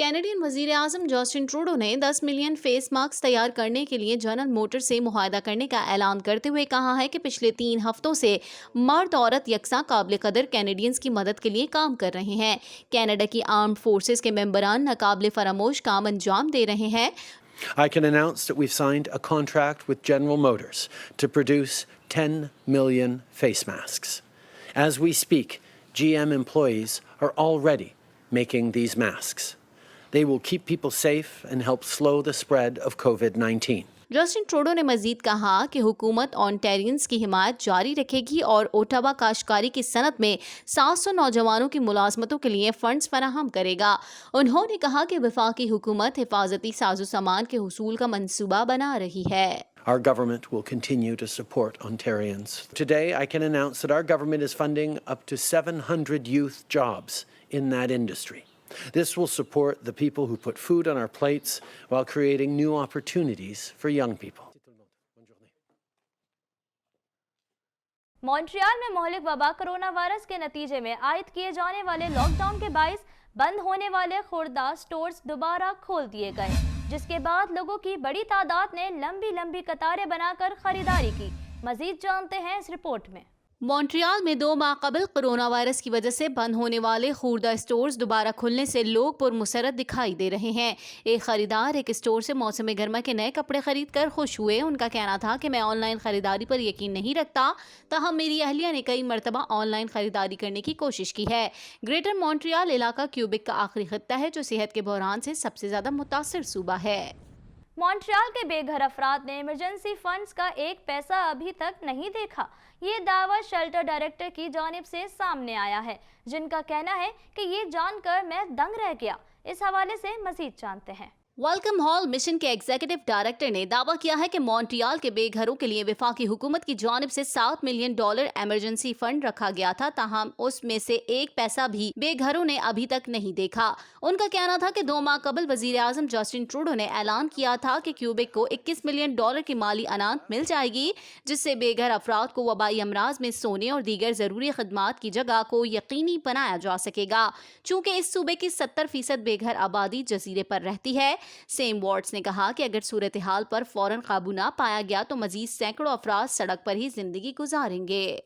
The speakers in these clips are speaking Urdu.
کینیڈین وزیر اعظم جسٹن ٹروڈو نے 10 ملین فیس ماسک تیار کرنے کے لیے جنرل موٹر سے معاہدہ کرنے کا اعلان کرتے ہوئے کہا ہے کہ پچھلے 3 ہفتوں سے مرد عورت یکساں قابل قدر کینیڈینز کی مدد کے لیے کام کر رہے ہیں۔ کینیڈا کی آرمڈ فورسز کے ممبران ناقابل فراموش کام انجام دے رہے ہیں۔ I can announce that we've signed a contract with General Motors to produce 10 million face masks. As we speak, GM employees are already making these masks. They will keep people safe and help slow the spread of COVID-19. Justin Trudeau نے مزید کہا کہ حکومت اونٹیرینز کی حمایت جاری رکھے گی اور اوٹاوا کاشتکاری کی صنعت میں 700 نوجوانوں کی ملازمتوں کے لیے فنڈز فراہم کرے گا۔ انہوں نے کہا کہ وفاقی حکومت حفاظتی ساز و سامان کے حصول کا منصوبہ بنا رہی ہے۔ Our government will continue to support Ontarians. Today, I can announce that our government is funding up to 700 youth jobs in that industry. This will support the people who put food on our plates while creating new opportunities for young people. Montreal میں مہلک وبا کرونا وائرس کے نتیجے میں عائد کیے جانے والے لاک ڈاؤن کے باعث بند ہونے والے خوردہ سٹورز دوبارہ کھول دیے گئے، جس کے بعد لوگوں کی بڑی تعداد نے لمبی قطاریں بنا کر خریداری کی۔ مزید جانتے ہیں اس رپورٹ میں۔ مونٹریال میں 2 ماہ قبل کرونا وائرس کی وجہ سے بند ہونے والے خوردہ سٹورز دوبارہ کھلنے سے لوگ پرمسرت دکھائی دے رہے ہیں۔ ایک خریدار ایک سٹور سے موسم گرما کے نئے کپڑے خرید کر خوش ہوئے۔ ان کا کہنا تھا کہ میں آن لائن خریداری پر یقین نہیں رکھتا، تاہم میری اہلیہ نے کئی مرتبہ آن لائن خریداری کرنے کی کوشش کی ہے۔ گریٹر مونٹریال علاقہ کیوبک کا آخری خطہ ہے جو صحت کے بحران سے سب سے زیادہ متاثر صوبہ ہے۔ مونٹریال کے بے گھر افراد نے ایمرجنسی فنڈز کا 1 پیسہ ابھی تک نہیں دیکھا۔ یہ دعویٰ شیلٹر ڈائریکٹر کی جانب سے سامنے آیا ہے، جن کا کہنا ہے کہ یہ جان کر میں دنگ رہ گیا۔ اس حوالے سے مزید جانتے ہیں۔ ویلکم ہال مشن کے ایگزیکٹو ڈائریکٹر نے دعویٰ کیا ہے کہ مونٹریال کے بے گھروں کے لیے وفاقی حکومت کی جانب سے $7 ملین ایمرجنسی فنڈ رکھا گیا تھا، تاہم اس میں سے 1 پیسہ بھی بے گھروں نے ابھی تک نہیں دیکھا۔ ان کا کہنا تھا کہ 2 ماہ قبل وزیر اعظم جسٹن ٹروڈو نے اعلان کیا تھا کہ کیوبک کو $21 ملین کی مالی انعام مل جائے گی، جس سے بے گھر افراد کو وبائی امراض میں سونے اور دیگر ضروری خدمات کی جگہ کو یقینی بنایا جا سکے گا۔ چونکہ اس صوبے کی 70% بے گھر آبادی جزیرے پر رہتی ہے، سیم وارڈز نے کہا کہ اگر صورتحال پر فوراً قابو نہ پایا گیا تو مزید سینکڑوں افراد سڑک پر ہی زندگی گزاریں گے۔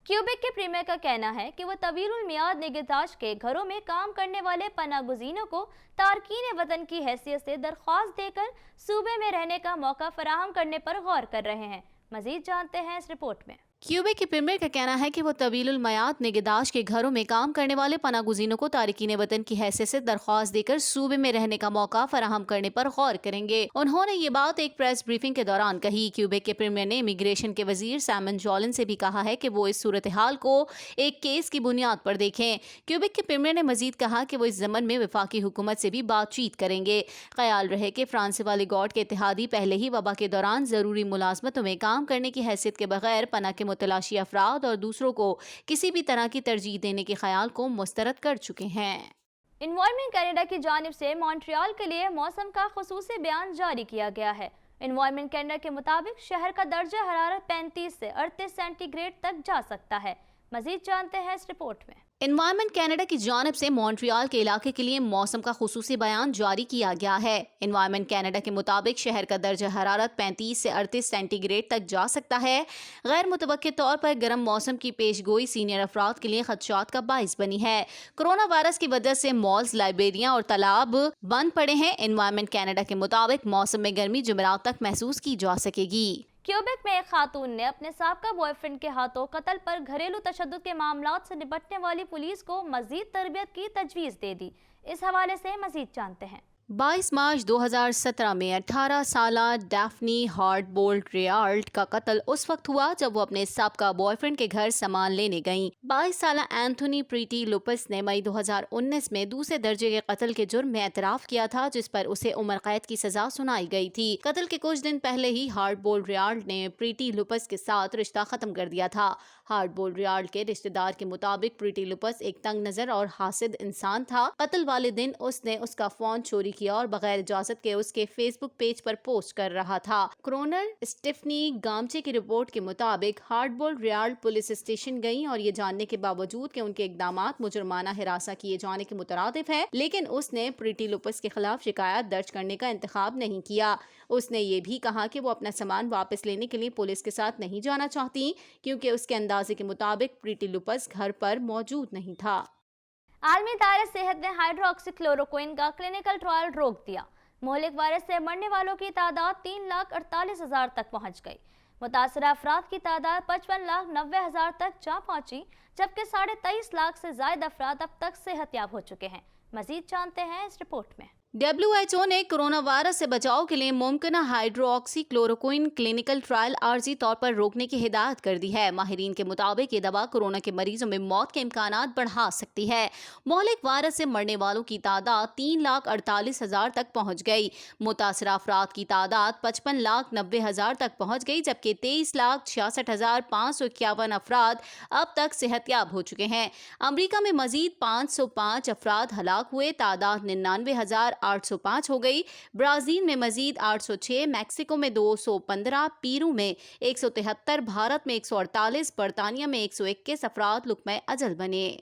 کیوبک کے پریمیئر کا کہنا ہے کہ وہ طویل المیعاد نگہداشت کے گھروں میں کام کرنے والے پناہ گزینوں کو تارکین وطن کی حیثیت سے درخواست دے کر صوبے میں رہنے کا موقع فراہم کرنے پر غور کر رہے ہیں۔ مزید جانتے ہیں اس رپورٹ میں۔ کیوبک کے پریمیئر کا کہنا ہے کہ وہ طویل المیعاد نگہداشت کے گھروں میں کام کرنے والے پناہ گزینوں کو تارکین وطن کی حیثیت سے درخواست دے کر صوبے میں رہنے کا موقع فراہم کرنے پر غور کریں گے۔ انہوں نے یہ بات ایک پریس بریفنگ کے دوران کہی۔ کیوبک کے پریمیئر نے امیگریشن کے وزیر سائمن جولن سے بھی کہا ہے کہ وہ اس صورتحال کو ایک کیس کی بنیاد پر دیکھیں۔ کیوبک کے پریمیئر نے مزید کہا کہ وہ اس ضمن میں وفاقی حکومت سے بھی بات چیت کریں گے۔ خیال رہے کہ فرانسیوا لیگارڈ کے اتحادی پہلے ہی وبا کے دوران ضروری ملازمتوں میں کام کرنے کی حیثیت کے بغیر پناہ کے متلاشی افراد اور دوسروں کو کسی بھی طرح کی ترجیح دینے کے خیال کو مسترد کر چکے ہیں۔ انوائرمنٹ کینیڈا کی جانب سے مونٹریال کے لیے موسم کا خصوصی بیان جاری کیا گیا ہے۔ انوائرمنٹ کینیڈا کے مطابق شہر کا درجہ حرارت 35 سے 38 سینٹی گریڈ تک جا سکتا ہے۔ مزید جانتے ہیں اس رپورٹ میں۔ انوائرمنٹ کینیڈا کی جانب سے مونٹریال کے علاقے کے لیے موسم کا خصوصی بیان جاری کیا گیا ہے۔ انوائرمنٹ کینیڈا کے مطابق شہر کا درجہ حرارت 35 سے 38 سینٹی گریڈ تک جا سکتا ہے۔ غیر متوقع طور پر گرم موسم کی پیش گوئی سینئر افراد کے لیے خدشات کا باعث بنی ہے۔ کرونا وائرس کی وجہ سے مالز، لائبریریاں اور تالاب بند پڑے ہیں۔ انوائرمنٹ کینیڈا کے مطابق موسم میں گرمی جمعرات تک محسوس کی جا سکے گی۔ کیوبک میں ایک خاتون نے اپنے سابقہ بوائے فرینڈ کے ہاتھوں قتل پر گھریلو تشدد کے معاملات سے نپٹنے والی پولیس کو مزید تربیت کی تجویز دے دی۔ اس حوالے سے مزید جانتے ہیں۔ 22 مارچ 2017 میں 18 سالہ ڈیفنی ہارٹ بولٹ ریالٹ کا قتل اس وقت ہوا جب وہ اپنے سابقہ بوائے فرینڈ کے گھر سامان لینے گئیں۔ 22 سالہ اینتھونی پریٹی لوپس نے مئی 2019 میں دوسرے درجے کے قتل کے جرم میں اعتراف کیا تھا، جس پر اسے عمر قید کی سزا سنائی گئی تھی۔ قتل کے کچھ دن پہلے ہی ہارٹ بولٹ ریالٹ نے پریٹی لوپس کے ساتھ رشتہ ختم کر دیا تھا۔ ہارڈ بول ریال کے رشتہ دار کے مطابق پریٹی لوپس ایک تنگ نظر اور حاسد انسان تھا۔ قتل والے دن اس نے اس کا فون چوری کیا اور بغیر اجازت کے اس کے فیس بک پیج پر پوسٹ کر رہا تھا۔ کرونر اسٹیفنی گامچے کی رپورٹ کے مطابق ہارڈ بول ریال پولیس اسٹیشن گئی اور یہ جاننے کے باوجود کہ ان کے اقدامات مجرمانہ ہراساں کیے جانے کے مترادف ہے، لیکن اس نے پریٹی لوپس کے خلاف شکایت درج کرنے کا انتخاب نہیں کیا۔ اس نے یہ بھی کہا کہ وہ اپنا سامان واپس لینے کے لیے پولیس کے ساتھ نہیں جانا چاہتی کیونکہ اس کے اندازے کے مطابق پریٹی لوپس گھر پر موجود نہیں تھا۔ عالمی ادارہ صحت نے ہائیڈروکسی کلوروکوئن کا کلینکل ٹرائل روک دیا۔ مہلک وائرس سے مرنے والوں کی تعداد 3,48,000 تک پہنچ گئی۔ متاثرہ افراد کی تعداد 55,90,000 تک جا پہنچی، جبکہ 23.5 لاکھ سے زائد افراد اب تک صحت یاب ہو چکے ہیں۔ مزید جانتے ہیں اس رپورٹ میں۔ WHO نے کرونا وائرس سے بچاؤ کے لیے ممکنہ ہائیڈروکسی کلوروکوئن کلینکل ٹرائل عارضی طور پر روکنے کی ہدایت کر دی ہے۔ ماہرین کے مطابق یہ دوا کورونا کے مریضوں میں موت کے امکانات بڑھا سکتی ہے۔ مہلک وائرس سے مرنے والوں کی تعداد 3,48,000 تک پہنچ گئی۔ متاثرہ افراد کی تعداد 55,90,000 تک پہنچ گئی، جبکہ 23,66,551 افراد اب تک صحت یاب ہو چکے ہیں۔ امریکہ میں مزید 505 افراد ہلاک ہوئے، تعداد 99,805 ہو گئی۔ برازیل میں مزید 806، میکسیکو میں 215، پیرو میں 173، بھارت میں 148، برطانیہ میں 121 افراد لقمہ اجل بنے۔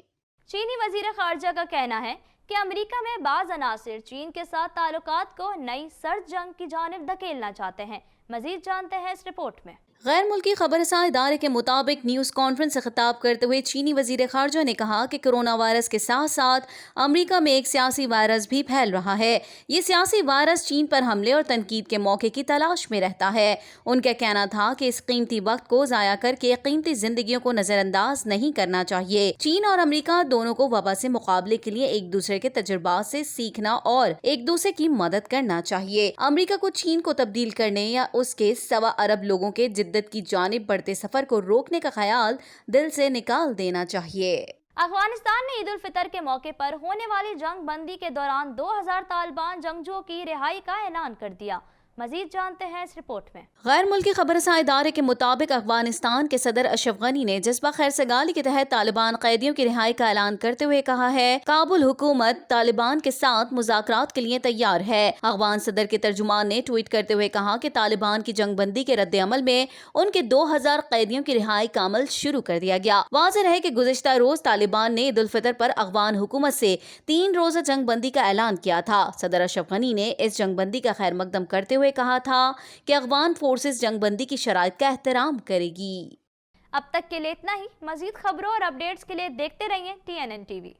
چینی وزیر خارجہ کا کہنا ہے کہ امریکہ میں بعض عناصر چین کے ساتھ تعلقات کو نئی سرد جنگ کی جانب دھکیلنا چاہتے ہیں۔ مزید جانتے ہیں اس رپورٹ میں۔ غیر ملکی خبر رساں ادارے کے مطابق نیوز کانفرنس سے خطاب کرتے ہوئے چینی وزیر خارجہ نے کہا کہ کرونا وائرس کے ساتھ ساتھ امریکہ میں ایک سیاسی وائرس بھی پھیل رہا ہے۔ یہ سیاسی وائرس چین پر حملے اور تنقید کے موقع کی تلاش میں رہتا ہے۔ ان کا کہنا تھا کہ اس قیمتی وقت کو ضائع کر کے قیمتی زندگیوں کو نظر انداز نہیں کرنا چاہیے۔ چین اور امریکہ دونوں کو وبا سے مقابلے کے لیے ایک دوسرے کے تجربات سے سیکھنا اور ایک دوسرے کی مدد کرنا چاہیے۔ امریکہ کو چین کو تبدیل کرنے یا اس کے 1.25 ارب لوگوں کے جدت کی جانب بڑھتے سفر کو روکنے کا خیال دل سے نکال دینا چاہیے۔ افغانستان میں عید الفطر کے موقع پر ہونے والی جنگ بندی کے دوران 2000 طالبان جنگجوؤں کی رہائی کا اعلان کر دیا۔ مزید جانتے ہیں اس رپورٹ میں۔ غیر ملکی خبر رساں ادارے کے مطابق افغانستان کے صدر اشرف غنی نے جذبہ خیر سگالی کے تحت طالبان قیدیوں کی رہائی کا اعلان کرتے ہوئے کہا ہے کابل حکومت طالبان کے ساتھ مذاکرات کے لیے تیار ہے۔ افغان صدر کے ترجمان نے ٹویٹ کرتے ہوئے کہا کہ طالبان کی جنگ بندی کے رد عمل میں ان کے 2000 قیدیوں کی رہائی کا عمل شروع کر دیا گیا۔ واضح رہے کہ گزشتہ روز طالبان نے عید الفطر پر افغان حکومت سے 3 روزہ جنگ بندی کا اعلان کیا تھا۔ صدر اشرف غنی نے اس جنگ بندی کا خیر مقدم کرتے ہوئے کہا تھا کہ افغان فورسز جنگ بندی کی شرائط کا احترام کرے گی۔ اب تک کے لیے اتنا ہی۔ مزید خبروں اور اپڈیٹس کے لیے دیکھتے رہیے TNN TV۔